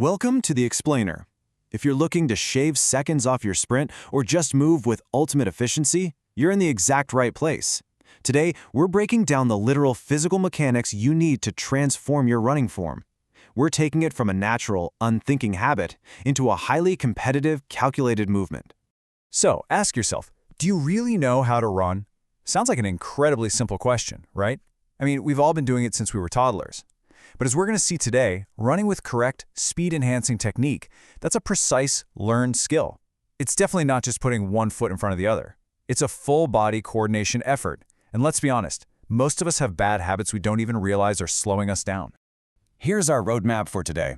Welcome to the Explainer. If you're looking to shave seconds off your sprint or just move with ultimate efficiency, you're in the exact right place. Today, we're breaking down the literal physical mechanics you need to transform your running form. We're taking it from a natural, unthinking habit into a highly competitive, calculated movement. So, ask yourself, do you really know how to run? Sounds like an incredibly simple question, right? I mean, we've all been doing it since we were toddlers. But as we're going to see today, running with correct, speed-enhancing technique, that's a precise, learned skill. It's definitely not just putting one foot in front of the other. It's a full-body coordination effort. And let's be honest, most of us have bad habits we don't even realize are slowing us down. Here's our roadmap for today.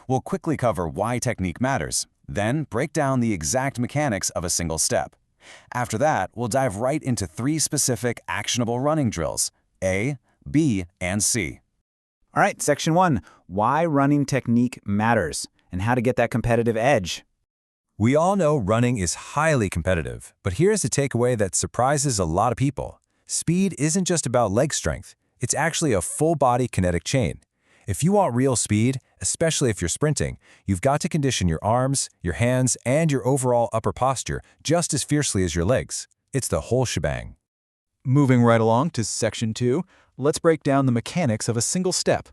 We'll quickly cover why technique matters, then break down the exact mechanics of a single step. After that, we'll dive right into 3 specific actionable running drills, A, B, and C. All right, Section 1, why running technique matters and how to get that competitive edge. We all know running is highly competitive, but here's the takeaway that surprises a lot of people. Speed isn't just about leg strength. It's actually a full-body kinetic chain. If you want real speed, especially if you're sprinting, you've got to condition your arms, your hands, and your overall upper posture just as fiercely as your legs. It's the whole shebang. Moving right along to Section 2, let's break down the mechanics of a single step.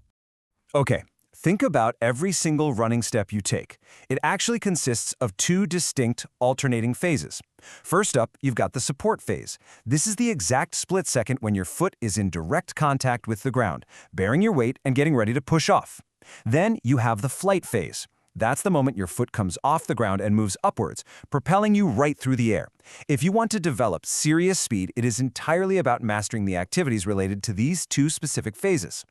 Okay, think about every single running step you take. It actually consists of 2 distinct alternating phases. First up, you've got the support phase. This is the exact split second when your foot is in direct contact with the ground, bearing your weight and getting ready to push off. Then you have the flight phase. That's the moment your foot comes off the ground and moves upwards, propelling you right through the air. If you want to develop serious speed, it is entirely about mastering the activities related to these 2 specific phases.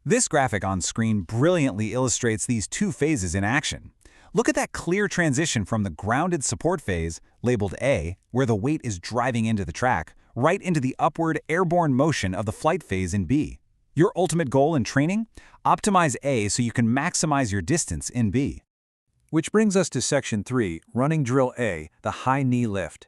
This graphic on screen brilliantly illustrates these 2 phases in action. Look at that clear transition from the grounded support phase, labeled A, where the weight is driving into the track, right into the upward airborne motion of the flight phase in B. Your ultimate goal in training? Optimize A so you can maximize your distance in B. Which brings us to Section 3, Running Drill A, the high knee lift.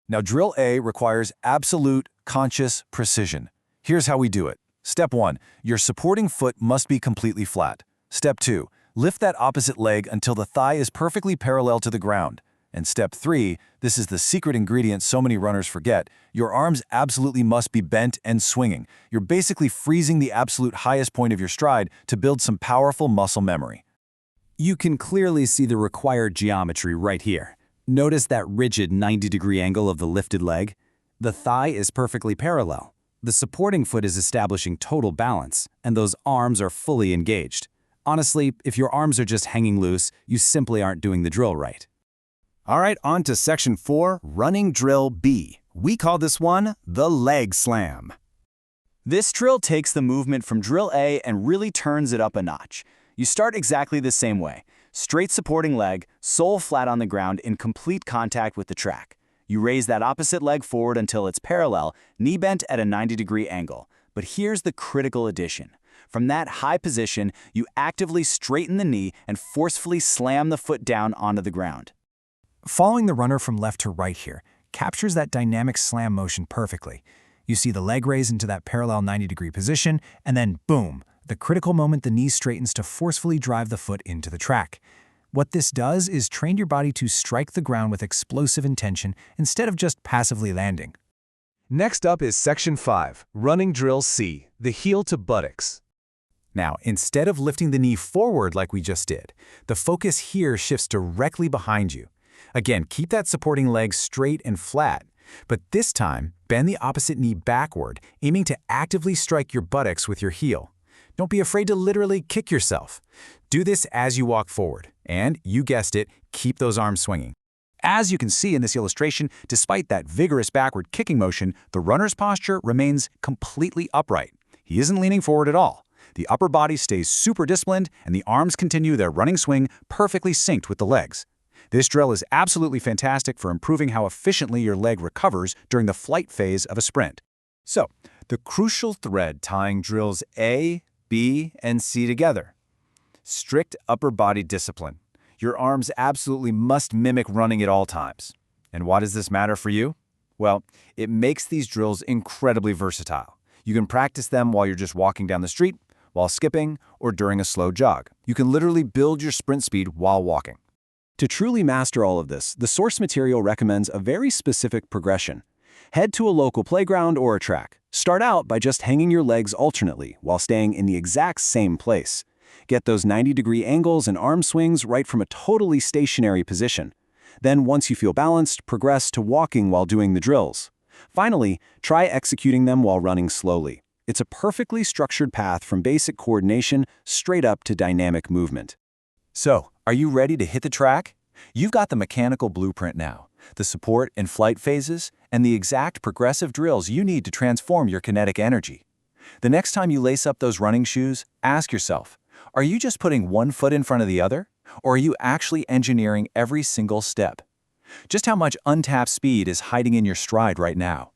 Now, Drill A requires absolute, conscious precision. Here's how we do it. Step 1, your supporting foot must be completely flat. Step 2, lift that opposite leg until the thigh is perfectly parallel to the ground. And Step 3, this is the secret ingredient so many runners forget, your arms absolutely must be bent and swinging. You're basically freezing the absolute highest point of your stride to build some powerful muscle memory. You can clearly see the required geometry right here. Notice that rigid 90-degree angle of the lifted leg? The thigh is perfectly parallel. The supporting foot is establishing total balance, and those arms are fully engaged. Honestly, if your arms are just hanging loose, you simply aren't doing the drill right. All right, on to Section 4, Running Drill B. We call this one the leg slam. This drill takes the movement from Drill A and really turns it up a notch. You start exactly the same way. Straight supporting leg, sole flat on the ground in complete contact with the track. You raise that opposite leg forward until it's parallel, knee bent at a 90-degree angle. But here's the critical addition. From that high position, you actively straighten the knee and forcefully slam the foot down onto the ground. Following the runner from left to right here captures that dynamic slam motion perfectly. You see the leg raise into that parallel 90-degree position, and then boom, the critical moment the knee straightens to forcefully drive the foot into the track. What this does is train your body to strike the ground with explosive intention instead of just passively landing. Next up is Section 5, Running Drill C, the heel to buttocks. Now, instead of lifting the knee forward like we just did, the focus here shifts directly behind you. Again, keep that supporting leg straight and flat, but this time, bend the opposite knee backward, aiming to actively strike your buttocks with your heel. Don't be afraid to literally kick yourself. Do this as you walk forward, and, you guessed it, keep those arms swinging. As you can see in this illustration, despite that vigorous backward kicking motion, the runner's posture remains completely upright. He isn't leaning forward at all. The upper body stays super disciplined, and the arms continue their running swing perfectly synced with the legs. This drill is absolutely fantastic for improving how efficiently your leg recovers during the flight phase of a sprint. So, the crucial thread tying drills A, B, and C together. Strict upper body discipline. Your arms absolutely must mimic running at all times. And why does this matter for you? Well, it makes these drills incredibly versatile. You can practice them while you're just walking down the street, while skipping, or during a slow jog. You can literally build your sprint speed while walking. To truly master all of this, the source material recommends a very specific progression. Head to a local playground or a track. Start out by just hanging your legs alternately while staying in the exact same place. Get those 90-degree angles and arm swings right from a totally stationary position. Then, once you feel balanced, progress to walking while doing the drills. Finally, try executing them while running slowly. It's a perfectly structured path from basic coordination straight up to dynamic movement. So, are you ready to hit the track? You've got the mechanical blueprint now, the support and flight phases, and the exact progressive drills you need to transform your kinetic energy. The next time you lace up those running shoes, ask yourself, are you just putting one foot in front of the other? Or are you actually engineering every single step? Just how much untapped speed is hiding in your stride right now?